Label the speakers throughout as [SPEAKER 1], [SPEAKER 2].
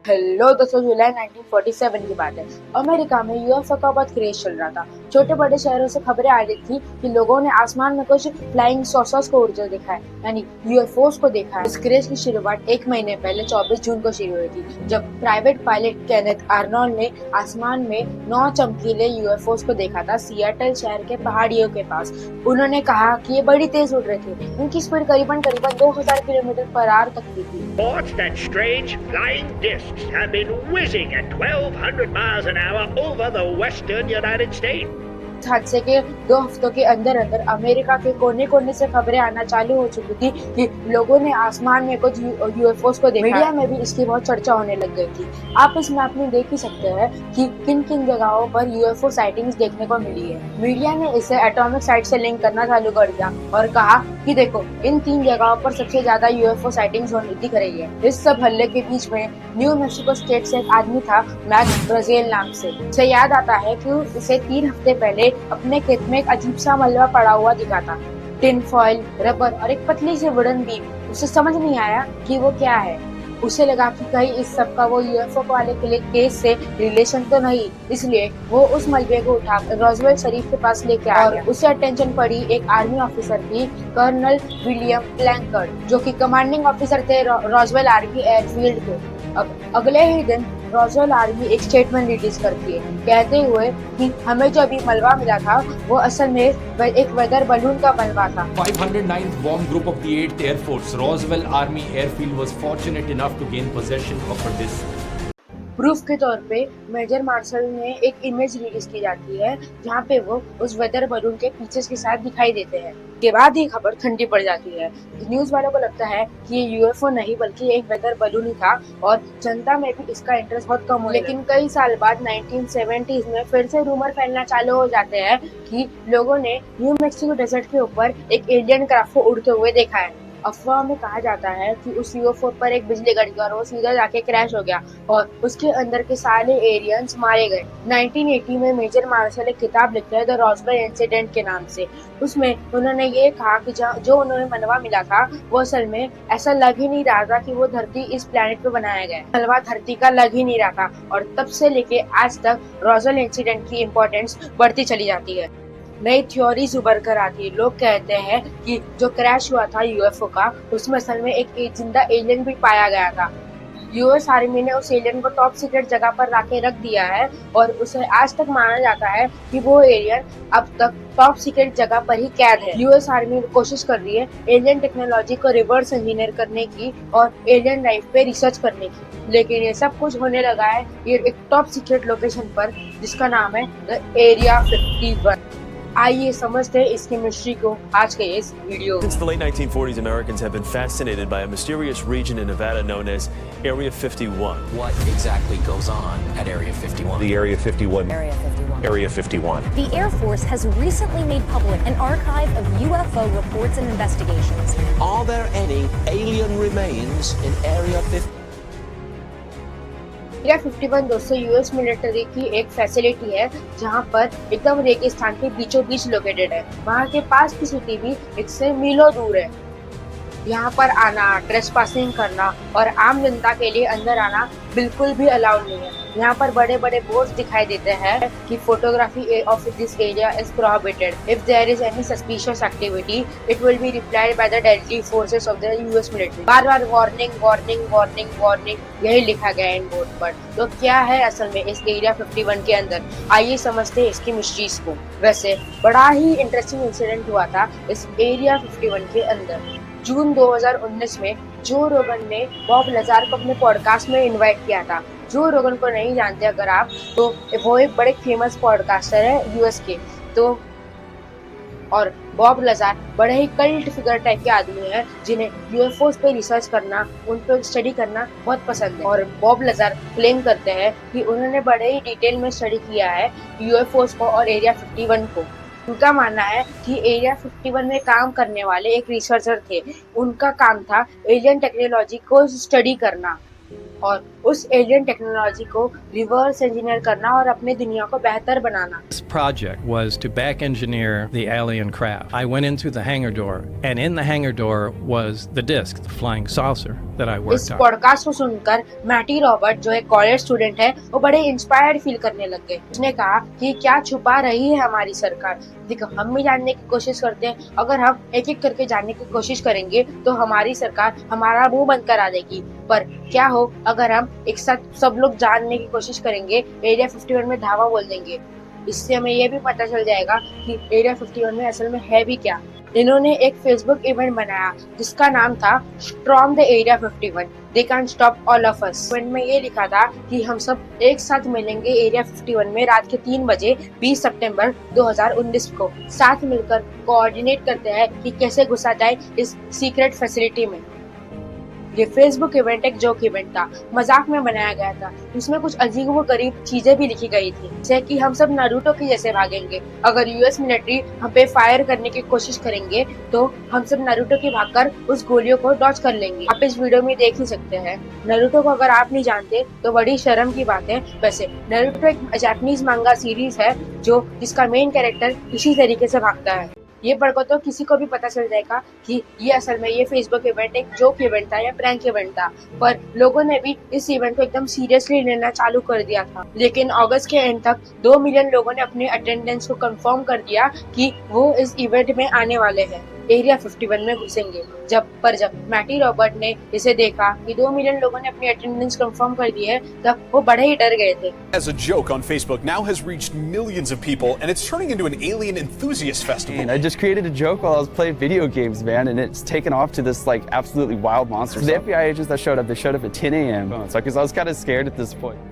[SPEAKER 1] Hello दोस्तों, जुलाई 1947 की बात है। अमेरिका में यूएफओ का बहुत क्रेज चल रहा था। छोटे बड़े शहरों से खबरें आ रही थी कि लोगों ने आसमान में कुछ फ्लाइंग सॉसर्स को उड़ते देखा है, यानी यूएफओस को देखा है। इस क्रेज की शुरुआत एक महीने पहले 24 जून को शुरू हुई थी, जब प्राइवेट पायलट केनेथ आर्नोल्ड ने आसमान में 9 चमकीले यूएफओस को देखा था सियाटल शहर के पहाड़ियों के पास। उन्होंने कहा कि ये बड़ी तेज उड़ रहे थे, उनकी स्पीड करीबन 2000 किलोमीटर पर आवर तक की थी।
[SPEAKER 2] Reports that strange flying discs have been whizzing at 1200 miles an hour over the western United States.
[SPEAKER 1] इस हादसे के 2 हफ्तों के अंदर अंदर अमेरिका के कोने कोने से खबरें आना चालू हो चुकी थी कि लोगों ने आसमान में कुछ यूएफओस को देखा। मीडिया में भी इसकी बहुत चर्चा होने लग गई थी। आप इस मैप में देख ही सकते हैं कि किन किन जगहों पर यूएफओ साइटिंग्स देखने को मिली है। मीडिया ने इसे एटॉमिक साइट से लिंक करना चालू कर दिया और कहा कि देखो, इन 3 जगहों पर सबसे ज्यादा यूएफओ साइटिंग्स दिख रही है। इस सब हल्ले के बीच में न्यू मैक्सिको स्टेट से एक आदमी था, मैक्स ब्राजील नाम से। उसे याद आता है कि उसे 3 हफ्ते पहले अपने खेत में एक अजीब सा मलबा पड़ा हुआ दिखा था। टिन फॉइल, रबर और एक पतली सी वुडन बीम। उसे समझ नहीं आया कि वो क्या है। उसे लगा कि कहीं इस सब का वो यूएफओ वाले के केस से रिलेशन तो नहीं, इसलिए वो उस मलबे को उठा रोजवेल शरीफ के पास लेके आ गया। उसे अटेंशन पड़ी एक आर्मी ऑफिसर की, कर्नल विलियम प्लैंकर्ड, जो कि कमांडिंग ऑफिसर थे रोजवेल आर्मी एयरफील्ड के। अब अगले ही दिन रोजवेल आर्मी एक स्टेटमेंट रिलीज करती है, कहते हुए कि हमें जो अभी मलबा मिला था वो असल में एक वेदर बलून का मलबा था।
[SPEAKER 3] 509th Bomb Group of the 8th Air Force, Roswell Army Airfield was fortunate enough to gain possession of a disc.
[SPEAKER 1] Proof के तौर पे मेजर मार्शल ने एक इमेज रिलीज की जाती है, जहाँ पे वो उस वेदर बलून के पीछे के साथ दिखाई देते हैं। के बाद ही खबर ठंडी पड़ जाती है। न्यूज वालों को लगता है कि ये यूएफओ नहीं बल्कि एक वेदर बलून ही था और जनता में भी इसका इंटरेस्ट बहुत कम हो। लेकिन कई साल बाद 1970s में फिर से रूमर फैलना चालू हो जाते हैं कि लोगों ने न्यू मैक्सिको डेजर्ट के ऊपर एक एलियन क्राफ्ट को उड़ते हुए देखा है। अफवाह में कहा जाता है कि उस यूएफओ पर एक बिजली गड़ी और वो सीधा जाके क्रैश हो गया और उसके अंदर के सारे एलियंस मारे गए। 1980 में मेजर मार्शल एक किताब लिखते हैं द रॉसवेल इंसिडेंट के नाम से। उसमें उन्होंने ये कहा कि जो उन्हें मलबा मिला था वो असल में ऐसा लग ही नहीं रहा था कि वो धरती इस प्लेनेट पे बनाया गया। मलबा धरती का लग ही नहीं रहा था और तब से लेके आज तक रॉसवेल इंसिडेंट की इम्पोर्टेंस बढ़ती चली जाती है। नई थ्योरीज उभर कर आती है। लोग कहते हैं कि जो क्रैश हुआ था यूएफओ का, उसमें असल में एक जिंदा एलियन भी पाया गया था। यूएस आर्मी ने उस एलियन को टॉप सीक्रेट जगह पर लाके रख दिया है और उसे आज तक माना जाता है कि वो एलियन अब तक टॉप सीक्रेट जगह पर ही कैद है। यूएस आर्मी कोशिश कर रही है एलियन टेक्नोलॉजी को रिवर्स इंजीनियर करने की और एलियन लाइफ पे रिसर्च करने की, लेकिन ये सब कुछ होने लगा है ये एक टॉप सीक्रेट लोकेशन पर, जिसका नाम है द एरिया 51। आइए समझते हैं इसकी मिस्ट्री को आज के इस video.
[SPEAKER 4] Since the late 1940s, Americans have been fascinated by a mysterious region in Nevada known as Area 51.
[SPEAKER 5] What exactly goes on at Area 51?
[SPEAKER 6] The Area 51.
[SPEAKER 5] Area 51.
[SPEAKER 6] Area 51.
[SPEAKER 7] The Air Force has recently made public an archive of UFO reports and investigations.
[SPEAKER 5] Are there any alien remains in Area 51?
[SPEAKER 1] Area 51 दोस्तों US military की एक facility है, जहां पर एकदम रेगिस्तान के बीचों बीच लोकेटेड है। वहां के पास की सिटी भी इससे मीलों दूर है। यहाँ पर आना, ट्रेसपासिंग करना और आम जनता के लिए अंदर आना बिल्कुल भी अलाउड नहीं है। यहाँ पर बड़े बड़े बोर्ड्स दिखाई देते हैं कि photography of this area is prohibited. If there is any suspicious activity it will be replied by the deadly forces of the US military. बार बार वार्निंग वार्निंग वार्निंग वार्निंग यही लिखा गया है इन बोर्ड पर। तो क्या है असल में इस एरिया 51 के अंदर, आइए समझते हैं इसकी मिस्ट्रीज को। वैसे बड़ा ही इंटरेस्टिंग इंसिडेंट हुआ था इस एरिया 51 के अंदर। जून 2019 में जो रोगन ने बॉब लजार को अपने पॉडकास्ट में इनवाइट किया था। जो रोगन को नहीं जानते अगर आप, तो वो एक बड़े फेमस पॉडकास्टर है यूएस के। तो और बॉब लजार बड़े ही कल्ट फिगर टाइप के आदमी है, जिन्हें यूएफओस पे रिसर्च करना, उन पे स्टडी करना बहुत पसंद है। और बॉब लजार क्लेम करते हैं कि उन्होंने बड़े ही डिटेल में स्टडी किया है यूएफओस को और एरिया 51 को। उनका मानना है कि एरिया 51 में काम करने वाले एक रिसर्चर थे। उनका काम था एलियन टेक्नोलॉजी को स्टडी करना और उस एलियन टेक्नोलॉजी को रिवर्स इंजीनियर करना और अपनी दुनिया को बेहतर बनाना।
[SPEAKER 6] This project was to back engineer the alien craft. I went in through the hangar door, and in the hangar door was the disc, the flying saucer that I
[SPEAKER 1] इस
[SPEAKER 6] worked on.
[SPEAKER 1] Podcast को सुनकर मैटी Robert जो एक college student है वो बड़े inspired feel करने लग गए। उसने कहा कि क्या छुपा रही है हमारी सरकार। देखो, हम भी जानने की कोशिश करते हैं, अगर हम एक एक करके जानने की कोशिश करेंगे तो हमारी सरकार हमारा मुंह बंद करा देगी। पर क्या हो अगर हम एक साथ सब लोग जानने की कोशिश करेंगे, एरिया 51 में धावा बोल देंगे। इससे हमें ये भी पता चल जाएगा कि एरिया 51 में असल में है भी क्या। इन्होंने एक फेसबुक इवेंट बनाया जिसका नाम था storm the area 51, they can stop all of us. Event में ये लिखा था कि हम सब एक साथ मिलेंगे एरिया 51 में रात के 3 बजे 20 सितंबर 2019 को। साथ मिलकर कोऑर्डिनेट करते हैं कि कैसे घुसा जाए इस सीक्रेट फैसिलिटी में। ये फेसबुक इवेंट एक जोक इवेंट था, मजाक में बनाया गया था। इसमें कुछ अजीबोगरीब चीजें भी लिखी गई थी, जैसे कि हम सब नारुतो के जैसे भागेंगे। अगर यूएस मिलिट्री हम पे फायर करने की कोशिश करेंगे तो हम सब नारुतो की भागकर उस गोलियों को डॉज कर लेंगे। आप इस वीडियो में देख ही सकते हैं। नारुतो को अगर आप नहीं जानते तो बड़ी शर्म की बात है। वैसे नारुतो एक जापानीज मांगा सीरीज है जिसका मेन कैरेक्टर इसी तरीके से भागता है। ये पढ़कर तो किसी को भी पता चल जाएगा कि ये असल में ये फेसबुक इवेंट एक जोक इवेंट था या प्रैंक इवेंट था। पर लोगों ने भी इस इवेंट को एकदम सीरियसली लेना चालू कर दिया था। लेकिन अगस्त के एंड तक 2 मिलियन लोगों ने अपने अटेंडेंस को कंफर्म कर दिया कि वो इस इवेंट में आने वाले हैं, एरिया 51 में घुसेंगे। जब मैटी रॉबर्ट ने इसे देखा कि 2 मिलियन लोगों ने अपनी अटेंडेंस कंफर्म कर दी है, तब वो बड़े ही डर गए थे।
[SPEAKER 8] As a joke on Facebook now has reached millions of people and it's turning into an alien enthusiast festival.
[SPEAKER 9] And I just created a joke while I was playing video games, man, and it's taken off to this like absolutely wild monster. The FBI agents that showed up, they showed up at 10 a.m. So because I was kind of scared at this point.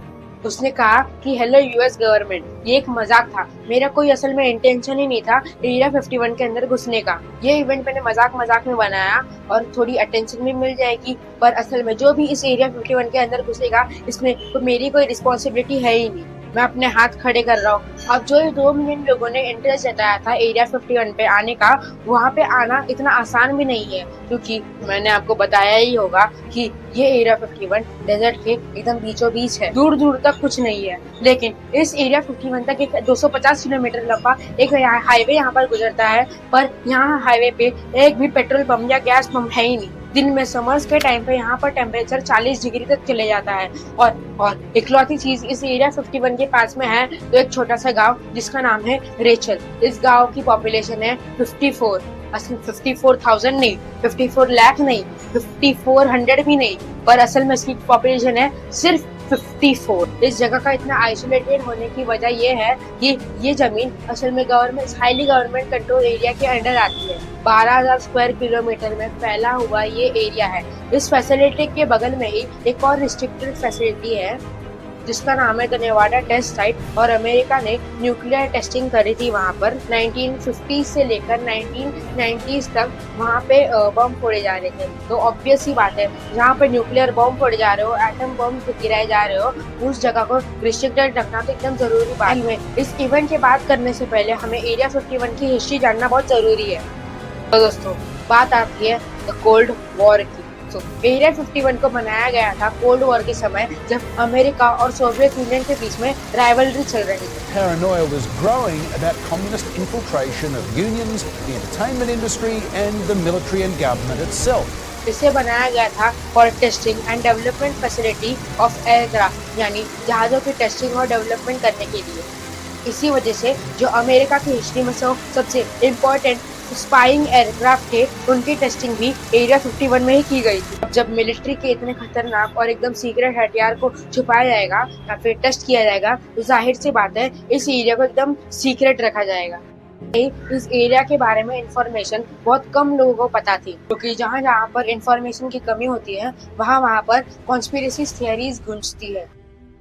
[SPEAKER 1] उसने कहा कि hello US government, ये एक मजाक था, मेरा कोई असल में इंटेंशन ही नहीं था एरिया 51 के अंदर घुसने का। ये इवेंट मैंने मजाक में बनाया और थोड़ी अटेंशन भी मिल जाएगी, पर असल में जो भी इस एरिया 51 के अंदर घुसेगा इसमें तो मेरी कोई रिस्पॉन्सिबिलिटी है ही नहीं। मैं अपने हाथ खड़े कर रहा हूँ। अब जो 2 मिलियन लोगों ने इंटरेस्ट जताया था एरिया 51 पे आने का, वहाँ पे आना इतना आसान भी नहीं है, क्योंकि मैंने आपको बताया ही होगा कि ये एरिया 51 डेजर्ट के एकदम बीचों बीच है, दूर दूर तक कुछ नहीं है। लेकिन इस एरिया 51 तक एक 250 किलोमीटर लंबा एक हाईवे यहाँ पर गुजरता है, पर यहाँ हाईवे पे एक भी पेट्रोल पंप या गैस पंप है ही नहीं। दिन में समर्स के टाइम पे यहाँ पर टेम्परेचर 40 डिग्री तक चले जाता है। और इकलौती चीज इस एरिया 51 के पास में है तो एक छोटा सा गांव जिसका नाम है रेचल। इस गांव की पॉपुलेशन है 54, असल 54,000 नहीं, 54 लाख नहीं, 5400 भी नहीं, पर असल में इसकी पॉपुलेशन है सिर्फ 54। इस जगह का इतना आइसोलेटेड होने की वजह ये है कि ये जमीन असल में हाईली गवर्नमेंट कंट्रोल एरिया के अंडर आती है। 12,000 स्क्वायर किलोमीटर में फैला हुआ ये एरिया है। इस फैसिलिटी के बगल में ही एक और रिस्ट्रिक्टेड फैसिलिटी है जिसका नाम है द नेवाडा टेस्ट साइट, और अमेरिका ने न्यूक्लियर टेस्टिंग करी थी वहाँ पर 1950 से लेकर 1990s तक वहाँ पे बम फोड़े जा रहे थे। तो ऑब्वियस सी बात है, जहाँ पे न्यूक्लियर बम फोड़े जा रहे हो, एटम बम गिराए जा रहे हो, उस जगह को रिस्ट्रिक्टेड रखना तो एकदम जरूरी बात है। इस इवेंट की बात करने से पहले हमें एरिया 51 की हिस्ट्री जानना बहुत जरूरी है। तो दोस्तों, बात आती है द कोल्ड वॉर की। तो एरिया 51 को बनाया गया था कोल्ड वॉर के समय, जब अमेरिका और सोवियत यूनियन के बीच में राइवलरी चल रही थी।
[SPEAKER 10] Paranoia was growing about communist infiltration of unions, the entertainment industry and the military and government itself.
[SPEAKER 1] इसे बनाया गया था for testing and development facility of aircraft, यानी जहाजों की टेस्टिंग और डेवलपमेंट करने के लिए। इसी वजह से जो अमेरिका की हिस्ट्री में सबसे इम्पोर्टेंट स्पाइंग एयरक्राफ्ट थे, उनकी टेस्टिंग भी एरिया 51 में ही की गई थी। जब मिलिट्री के इतने खतरनाक और एकदम सीक्रेट हथियार को छुपाया जाएगा या फिर टेस्ट किया जाएगा, तो जाहिर सी बात है इस एरिया को एकदम सीक्रेट रखा जाएगा। इस एरिया के बारे में इंफॉर्मेशन बहुत कम लोगों को पता थी, क्योंकि जहाँ जहाँ पर इंफॉर्मेशन की कमी होती है वहाँ पर कॉन्स्पिरेसी थियरीज गूंजती है।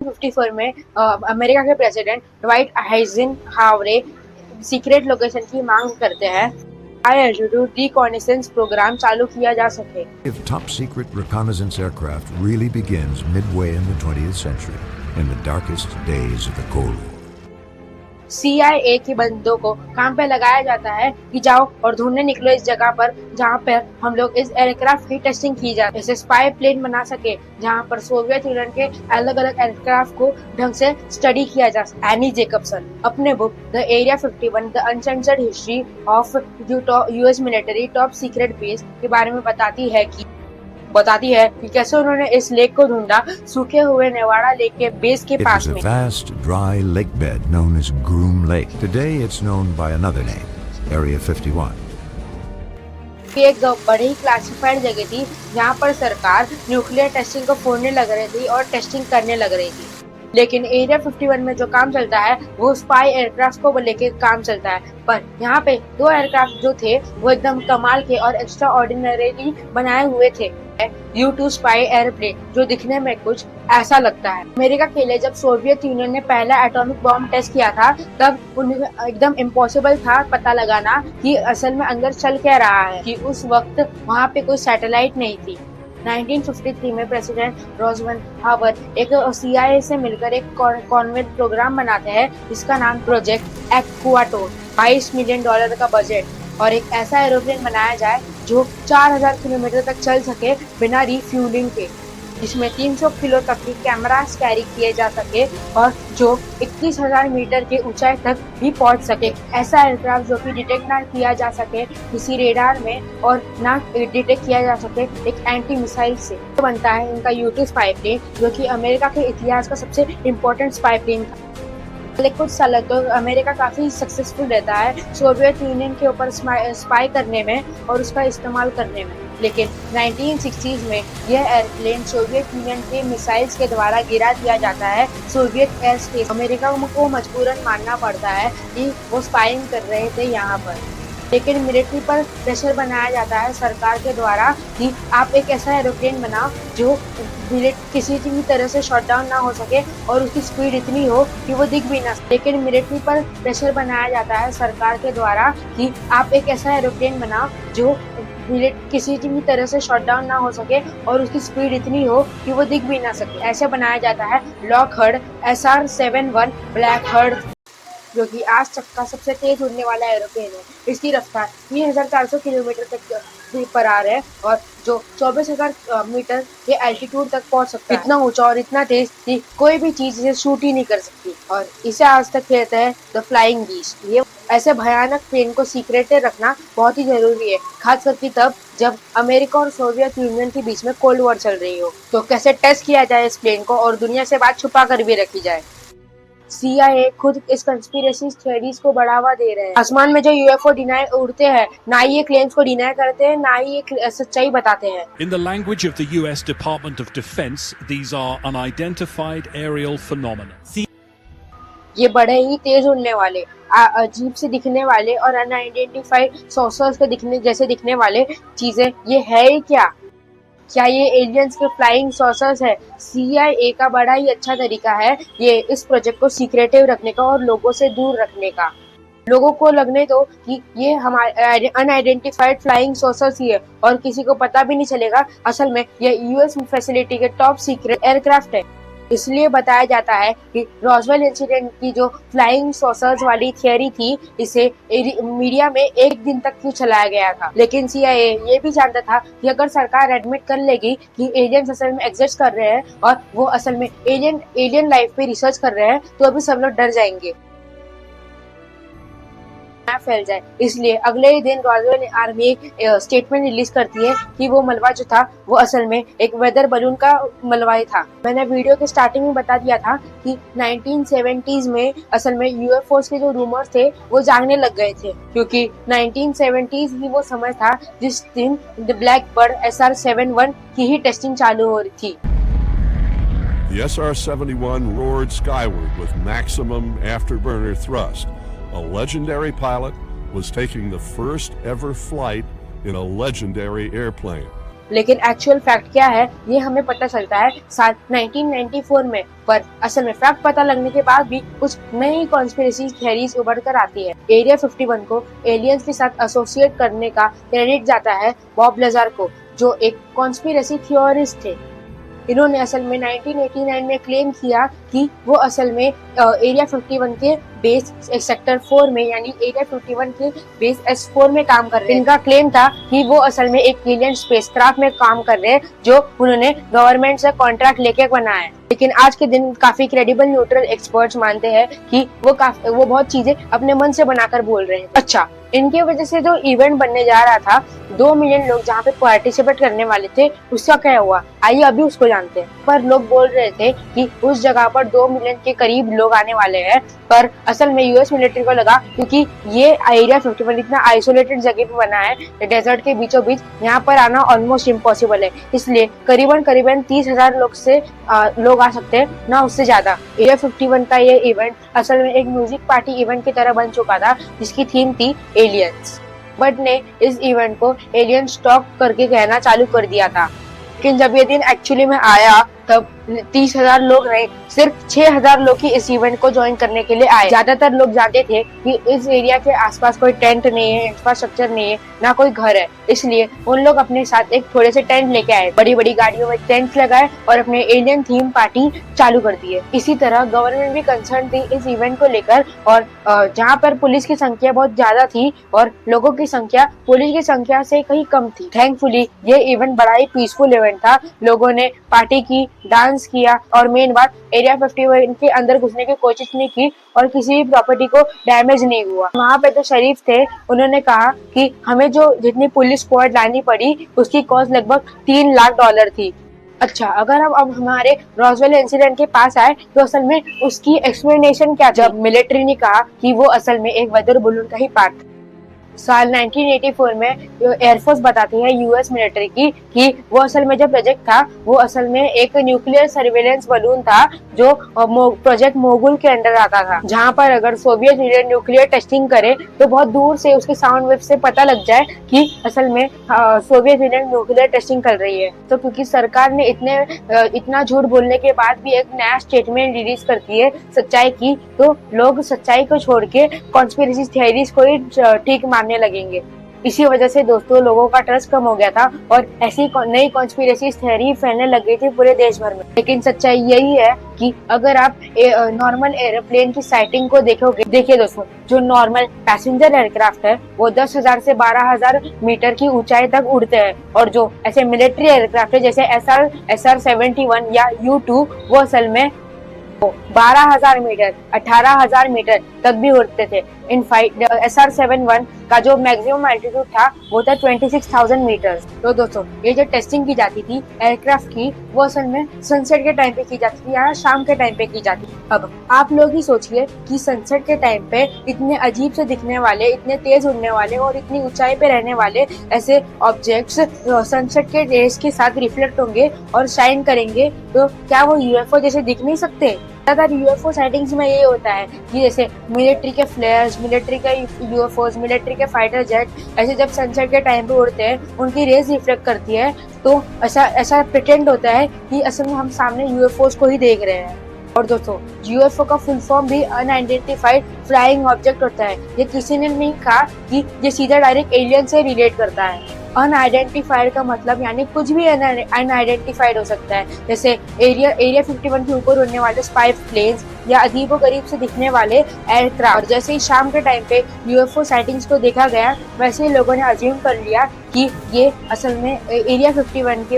[SPEAKER 1] 54 में अमेरिका के president Dwight Eisenhower secret location की मांग करते हैं रिकॉनेसेंस प्रोग्राम चालू किया जा सके।
[SPEAKER 11] If top secret reconnaissance aircraft really begins midway in the 20th century, in the darkest days of the Cold War.
[SPEAKER 1] CIA की बंदों को काम पे लगाया जाता है कि जाओ और ढूंढने निकलो इस जगह पर जहाँ पर हम लोग इस एयरक्राफ्ट की टेस्टिंग की जाए, ऐसे स्पाई प्लेन बना सके जहाँ पर सोवियत यूनियन के अलग अलग एयरक्राफ्ट को ढंग से स्टडी किया जा सके। एनी जेकबसन अपने book the area 51 the uncensored history of US military top secret base के बारे में बताती है कि कैसे उन्होंने इस लेक को ढूंढा, सूखे हुए नेवाड़ा लेक के बेस के
[SPEAKER 11] It
[SPEAKER 1] पास
[SPEAKER 11] was a
[SPEAKER 1] में।
[SPEAKER 11] vast, dry lake bed known as Groom Lake. Today it's known by another name, Area 51.
[SPEAKER 1] ये एक बड़ी क्लासिफाइड जगह थी जहाँ पर सरकार न्यूक्लियर टेस्टिंग को फोड़ने लग रही थी और टेस्टिंग करने लग रही थी। लेकिन एरिया 51 में जो काम चलता है वो स्पाई एयरक्राफ्ट को लेके काम चलता है, पर यहाँ पे 2 एयरक्राफ्ट जो थे वो एकदम कमाल के और एक्स्ट्रा ऑर्डिनरी बनाए हुए थे। U-2 स्पाई एयरप्लेन जो दिखने में कुछ ऐसा लगता है। अमेरिका के लिए जब सोवियत यूनियन ने पहला एटॉमिक बॉम्ब टेस्ट किया था तब उन्हें एकदम इम्पॉसिबल था पता लगाना कि असल में अंदर चल क्या रहा है, कि उस वक्त वहाँ पे कोई सैटेलाइट नहीं थी। 1953 में प्रेसिडेंट रोजवेल हावर एक CIA से मिलकर एक कॉन्वेंट प्रोग्राम बनाते हैं जिसका नाम प्रोजेक्ट एक्वाटोर। $22 मिलियन का बजट और एक ऐसा एरोप्लेन बनाया जाए जो 4000 किलोमीटर तक चल सके बिना रिफ्यूलिंग के, जिसमें 300 किलो तक के कैमरास कैरी किए जा सके और जो 21,000 मीटर के ऊंचाई तक भी पहुंच सके। ऐसा एयरक्राफ्ट जो कि डिटेक्ट ना किया जा सके किसी रेडार में और ना डिटेक्ट किया जा सके एक एंटी मिसाइल से। तो बनता है इनका U-2 स्पाई प्लेन जो कि अमेरिका के इतिहास का सबसे इम्पोर्टेंट स्पाई प्लेन था। कुछ साल तो अमेरिका काफी सक्सेसफुल रहता है सोवियत यूनियन के ऊपर स्पाई करने में और उसका इस्तेमाल करने में, लेकिन 1960s में यह एयरप्लेन सोवियत यूनियन के मिसाइल्स के द्वारा गिरा दिया जाता है सोवियत एयर स्पेस। अमेरिका को मजबूरन मानना पड़ता है कि वो स्पाइंग कर रहे थे यहाँ पर, लेकिन मिलिट्री पर प्रेशर बनाया जाता है सरकार के द्वारा कि आप एक ऐसा एरोप्लेन बनाओ जो किसी भी तरह से शॉट डाउन ना हो सके और उसकी स्पीड इतनी हो कि वो दिख भी ना सके। लेकिन मिलिट्री पर प्रेशर बनाया जाता है सरकार के द्वारा कि आप एक ऐसा एरोप्लेन बनाओ जो किसी भी तरह से शॉट डाउन ना हो सके और उसकी स्पीड इतनी हो कि वो दिख भी ना सके। ऐसे बनाया जाता है लॉकहार्ड SR-71 ब्लैक हर्ड, जो कि आज तक का सबसे तेज उड़ने वाला एरोप्लेन है। इसकी रफ्तार 3400 किलोमीटर तक पर आ रहा है और जो 24,000 मीटर के एल्टीट्यूड तक पहुंच सकता है। इतना ऊंचा और इतना तेज कि कोई भी चीज इसे शूट ही नहीं कर सकती और इसे आज तक कहते हैं द फ्लाइंग बीस्ट। ये ऐसे भयानक प्लेन को सीक्रेट रखना बहुत ही जरूरी है, खास करके तब जब अमेरिका और सोवियत यूनियन के बीच में कोल्ड वॉर चल रही हो। तो कैसे टेस्ट किया जाए इस प्लेन को और दुनिया से बात छुपा कर भी रखी जाए। CIA खुद इस कंस्पिरेसी थ्योरीज को बढ़ावा दे रहे हैं। आसमान में जो UFO उड़ते हैं, ना ही ये क्लेम्स को डिनाई करते हैं, ना ही ये सच्चाई बताते हैं।
[SPEAKER 12] In the language of the US Department of Defense, these are unidentified aerial phenomena.
[SPEAKER 1] ये बड़े ही तेज उड़ने वाले, अजीब से दिखने वाले और अनआइडेंटिफाइड सॉसर्स के जैसे दिखने वाले चीजें ये है ही क्या ये एलियंस के फ्लाइंग सॉसर्स है? CIA का बड़ा ही अच्छा तरीका है ये इस प्रोजेक्ट को सीक्रेटिव रखने का और लोगों से दूर रखने का। लोगों को लगने दो कि ये हमारे अनआइडेंटिफाइड फ्लाइंग सॉसर्स ही है और किसी को पता भी नहीं चलेगा असल में ये US फैसिलिटी के टॉप सीक्रेट एयरक्राफ्ट है। इसलिए बताया जाता है कि रॉसवेल इंसिडेंट की जो फ्लाइंग सॉसर्स वाली थियरी थी इसे मीडिया में एक दिन तक क्यों चलाया गया था, लेकिन CIA ये भी जानता था कि अगर सरकार एडमिट कर लेगी कि एलियंस असल में एग्जिस्ट कर रहे हैं और वो असल में एलियन लाइफ पे रिसर्च कर रहे हैं तो अभी सब लोग डर जाएंगे, फैल जाए। इसलिए अगले ही दिन रॉयल आर्मी एक स्टेटमेंट रिलीज करती है कि वो मलबा जो था वो असल में एक वेदर बलून का मलबा ही था। मैंने वीडियो के स्टार्टिंग में बता दिया था कि 1970s में असल में UFOs के जो रूमर्स थे वो जागने लग गए थे, क्योंकि 1970s ही वो समय था जिस दिन द ब्लैक बर्ड SR-71 की ही टेस्टिंग चालू हो रही थी।
[SPEAKER 13] The SR-71 roared skyward with maximum afterburner thrust. A legendary pilot was taking the first ever flight in a legendary airplane.
[SPEAKER 1] लेकिन एक्चुअल फैक्ट क्या है ये हमें पता चलता है साल 1994 में, पर असल में फैक्ट पता लगने के बाद भी कुछ नई कॉन्स्पिरेसी थ्योरीज उभर कर आती है। एरिया 51 को एलियंस के साथ एसोसिएट करने का क्रेडिट जाता है बॉब लेजर को, जो एक कॉन्स्पिरेसी थ्योरिस्ट थे। इन्होंने असल में 1989 में क्लेम किया कि वो असल में एरिया 51 के बेस सेक्टर 4 में यानी एरिया 51 के बेस S4 में काम कर रहे हैं। इनका क्लेम था कि वो असल में एक एलियन स्पेसक्राफ्ट में काम कर रहे हैं जो उन्होंने गवर्नमेंट से कॉन्ट्रैक्ट लेके बनाया है। लेकिन आज के दिन काफी क्रेडिबल न्यूट्रल एक्सपर्ट्स मानते हैं कि वो बहुत चीजें अपने मन से बनाकर बोल रहे हैं। अच्छा, इनके वजह से जो इवेंट बनने जा रहा था 2 मिलियन लोग जहाँ पे पार्टिसिपेट करने वाले थे, उसका क्या हुआ आइए अभी उसको जानते हैं। पर लोग बोल रहे थे कि उस जगह पर 2 मिलियन के करीब लोग आने वाले हैं, पर असल में यूएस मिलिट्री को लगा क्योंकि ये एरिया 51 इतना आइसोलेटेड जगह पे बना है, डेजर्ट के बीचों बीच, यहाँ पर आना ऑलमोस्ट इम्पॉसिबल है। इसलिए करीबन 30,000 लोग आ सकते हैं, ना उससे ज्यादा। एरिया 51 का ये इवेंट असल में एक म्यूजिक पार्टी इवेंट की तरह बन चुका था जिसकी थीम थी एलियंस। बट ने इस इवेंट को एलियन स्टॉक करके कहना चालू कर दिया था। लेकिन जब ये दिन एक्चुअली में आया तब 30,000 लोग नहीं, सिर्फ 6,000 लोग ही इस इवेंट को ज्वाइन करने के लिए आए। ज्यादातर लोग जानते थे कि इस एरिया के आसपास कोई टेंट नहीं है, इंफ्रास्ट्रक्चर नहीं है, ना कोई घर है, इसलिए उन लोग अपने साथ एक थोड़े से टेंट लेके आए, बड़ी बड़ी गाड़ियों में टेंट लगाए और अपने एलियन थीम पार्टी चालू कर दी है। इसी तरह गवर्नमेंट भी कंसर्न थी इस इवेंट को लेकर, और जहाँ पर पुलिस की संख्या बहुत ज्यादा थी और लोगों की संख्या पुलिस की संख्या से कहीं कम थी। थैंकफुली ये इवेंट बड़ा ही पीसफुल इवेंट था। लोगों ने पार्टी की, डांस किया और मेन बात एरिया 51 के अंदर घुसने की कोशिश नहीं की और किसी भी प्रॉपर्टी को डैमेज नहीं हुआ। वहाँ पे जो शरीफ थे उन्होंने कहा कि हमें जो जितनी पुलिस स्क्वाड लानी पड़ी उसकी कॉस्ट लगभग $3 लाख थी। अच्छा, अगर हम अब हमारे रॉसवेल इंसिडेंट के पास आए तो असल में उसकी एक्सप्लेनेशन क्या, जब मिलिट्री ने कहा कि वो असल में एक वेदर बलून का ही पार्ट था। साल 1984 में एयरफोर्स बताती है यूएस मिलिट्री की कि वो असल में जो प्रोजेक्ट था वो असल में एक न्यूक्लियर सर्वेलेंस बलून था जो प्रोजेक्ट मोगुल के अंडर आता था, जहां पर अगर सोवियत यूनियन न्यूक्लियर टेस्टिंग करे तो बहुत दूर से उसके साउंड वेव से पता लग जाए कि असल में सोवियत यूनियन न्यूक्लियर टेस्टिंग कर रही है। तो क्योंकि सरकार ने इतना झूठ बोलने के बाद भी एक नया स्टेटमेंट रिलीज करती है सच्चाई की, तो लोग सच्चाई को छोड़ के कॉन्स्पिरेसी थियरीज को ही ठीक मानने लगेंगे। इसी वजह से दोस्तों लोगों का ट्रस्ट कम हो गया था और ऐसी नई कॉन्स्पिरेसी थ्योरी फैलने लग गई थी पूरे देश भर में। लेकिन सच्चाई यही है कि अगर आप नॉर्मल एरोप्लेन की साइटिंग को देखोगे, देखिए दोस्तों, जो नॉर्मल पैसेंजर एयरक्राफ्ट है वो 10,000 से 12,000 मीटर की ऊंचाई तक उड़ते हैं, और जो ऐसे मिलिट्री एयरक्राफ्ट है जैसे SR-71 या U-2 वो असल में 12,000 मीटर 18,000 मीटर तक भी उड़ते थे। इन SR-71 का जो मैक्सिमम एल्टीट्यूड था वो था 26,000 मीटर। तो दोस्तों ये जो टेस्टिंग की जाती थी एयरक्राफ्ट की वो असल में सनसेट के टाइम पे की जाती थी या शाम के टाइम पे की जाती थी। अब आप लोग ही सोचिए कि सनसेट के टाइम पे इतने अजीब से दिखने वाले, इतने तेज उड़ने वाले और इतनी ऊंचाई पे रहने वाले ऐसे ऑब्जेक्ट्स सनसेट के रेस के साथ रिफ्लेक्ट होंगे और शाइन करेंगे, तो क्या वो यूएफओ जैसे दिख नहीं सकते? ज्यादातर यूएफओ साइटिंग्स में ये होता है कि जैसे मिलिट्री के फ्लेयर्स, मिलिट्री के यूएफओस, मिलिट्री के फाइटर जेट ऐसे जब सनसेट के टाइम पे उड़ते हैं उनकी रेस रिफ्लेक्ट करती है, तो ऐसा प्रिटेंड होता है कि असल में हम सामने यूएफओस को ही देख रहे हैं। और दोस्तों यूएफओ का फुल फॉर्म भी अनआइडेंटिफाइड फ्लाइंग ऑब्जेक्ट होता है। ये किसी ने नहीं कहा कि ये सीधा डायरेक्ट एलियन से रिलेट करता है। अनआइडेंटिफाइड का मतलब यानी कुछ भी अनआइडेंटिफाइड हो सकता है, जैसे एरिया 51 के ऊपर उड़ने वाले स्पाई प्लेन्स या अजीबोगरीब से दिखने वाले एयरक्राफ्ट। जैसे ही शाम के टाइम पे यूएफओ साइटिंग्स को देखा गया वैसे ही लोगों ने अज्यूम कर लिया कि ये असल में एरिया 51 के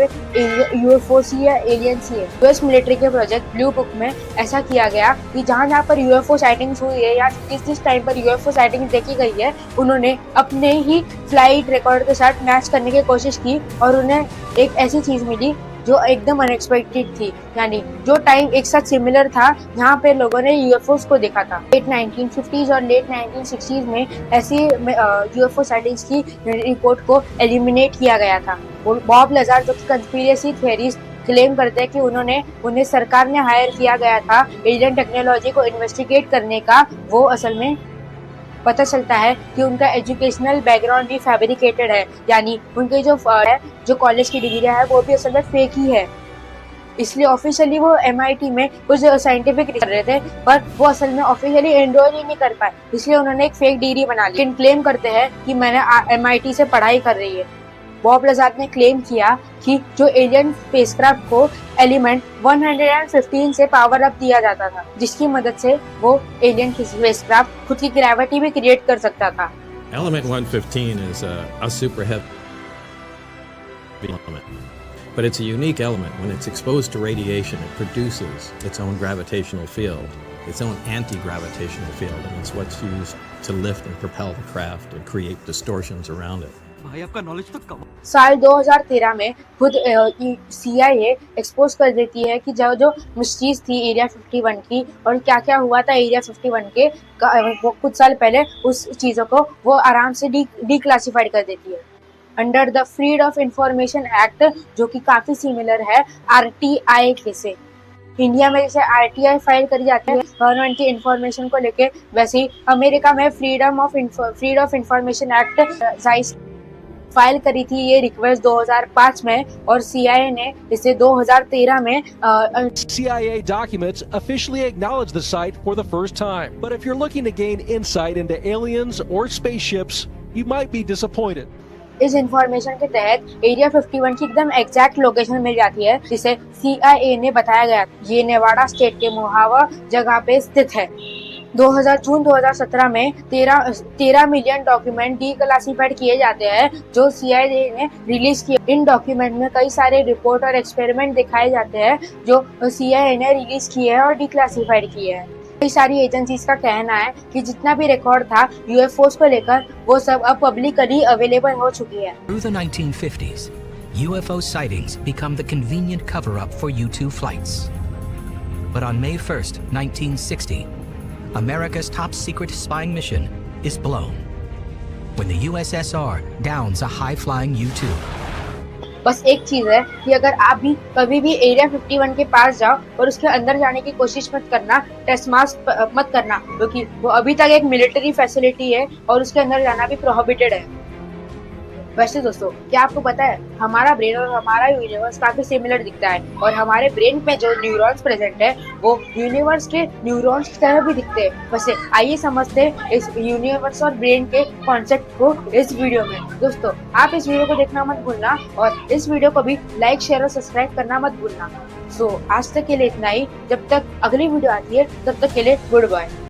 [SPEAKER 1] यूएफओस ही या एलियंस ही है। यूएस मिलिट्री के प्रोजेक्ट ब्लू बुक में ऐसा किया गया कि जहाँ पर यूएफओ साइटिंग्स हुई है या जिस टाइम पर यूएफओ साइटिंग्स देखी गई है उन्होंने अपने ही फ्लाइट रिकॉर्ड के साथ मैच करने की कोशिश की और उन्हें एक ऐसी चीज मिली जो एकदम अनएक्सपेक्टेड थी, यानी जो टाइम एक साथ सिमिलर था जहाँ पे लोगों ने यूएफओस को देखा था। लेट 1950s और लेट 1960s में ऐसी यूएफओ साइटिंग्स की रिपोर्ट को एलिमिनेट किया गया था। बॉब लजार जो कंस्पिरेसी थ्योरीज क्लेम करते हैं कि उन्हें सरकार ने हायर किया गया था एलियन टेक्नोलॉजी को इन्वेस्टिगेट करने का, वो असल में पता चलता है कि उनका एजुकेशनल बैकग्राउंड भी फैब्रिकेटेड है, यानी उनके जो कॉलेज की डिग्री है वो भी असल में फेक ही है। इसलिए ऑफिशियली वो MIT में कुछ साइंटिफिक कर रहे थे पर वो असल में ऑफिशियली एनरोल ही नहीं कर पाए, इसलिए उन्होंने एक फेक डिग्री बना ली। लेकिन क्लेम करते हैं कि मैंने MIT से पढ़ाई कर रही है। बॉब लजार्ड ने क्लेम किया कि जो एलियन स्पेसक्राफ्ट को एलिमेंट 115 से पावर अप दिया जाता था, जिसकी मदद से वो एलियन स्पेसक्राफ्ट खुद की ग्रेविटी भी क्रिएट कर सकता था।
[SPEAKER 6] Element 115 is a super heavy element, but it's a unique element. When it's exposed to radiation, it produces its own gravitational field, its own anti-gravitational field, and it's what's used to lift and propel the craft and create distortions around it.
[SPEAKER 1] साल 2013 में खुद CIA expose कर देती है कि जो mysteries थी area 51 की और क्या क्या हुआ था एरिया 51 के वो कुछ साल पहले, उस चीज़ों को वो आराम से डिक्लासिफाइड कर देती है under the freedom of information act, जो कि काफ़ी सिमिलर है RTI के से। इंडिया में जैसे RTI फाइल करी जाती है गवर्नमेंट की इंफॉर्मेशन को लेके, वैसे ही अमेरिका में freedom of information act file करी थी ये रिक्वेस्ट 2005 में, और CIA ने इसे 2013 में
[SPEAKER 14] CIA documents officially acknowledge the site for the first time. But if you're looking to gain insight into aliens or spaceships, you might be disappointed.
[SPEAKER 1] इस information के तहत एरिया 51 की एकदम एग्जैक्ट लोकेशन मिल जाती है, जिसे CIA ने बताया गया ये नेवाडा स्टेट के मोहावा जगह पे स्थित है। जून 2017 में 13 मिलियन डॉक्यूमेंट डीक्लासिफाइड किए जाते हैं जो CIA ने रिलीज किए। इन डॉक्यूमेंट में कई सारे रिपोर्ट और एक्सपेरिमेंट दिखाए जाते हैं जो CIA ने रिलीज किए हैं और डीक्लासिफाइड किए हैं। कई सारी एजेंसीज का कहना है कि जितना भी रिकॉर्ड था UFOs को लेकर वो सब अब पब्लिकली अवेलेबल हो चुकी है।
[SPEAKER 15] Through the 1950s, UFO sightings become the convenient cover-up for U-2 flights. But on May 1st, 1960, America's top-secret spying mission is blown when the USSR downs a high-flying U-2.
[SPEAKER 1] बस एक चीज है कि अगर आप भी कभी भी एरिया 51 के पास जाओ और उसके अंदर जाने की कोशिश मत करना, टेस्ट मास्क मत करना, क्योंकि वो अभी तक एक मिलिट्री फैसिलिटी है और उसके अंदर जाना भी प्रोहिबिटेड है। वैसे दोस्तों, क्या आपको पता है हमारा ब्रेन और हमारा यूनिवर्स काफी सिमिलर दिखता है, और हमारे ब्रेन में जो न्यूरॉन्स प्रेजेंट है वो यूनिवर्स के न्यूरॉन्स की तरह भी दिखते हैं। वैसे आइए समझते हैं इस यूनिवर्स और ब्रेन के कॉन्सेप्ट को इस वीडियो में। दोस्तों, आप इस वीडियो को देखना मत भूलना और इस वीडियो को भी लाइक, शेयर और सब्सक्राइब करना मत भूलना। आज तक के लिए इतना ही। जब तक अगली वीडियो आती है तब तक के लिए गुड बाय।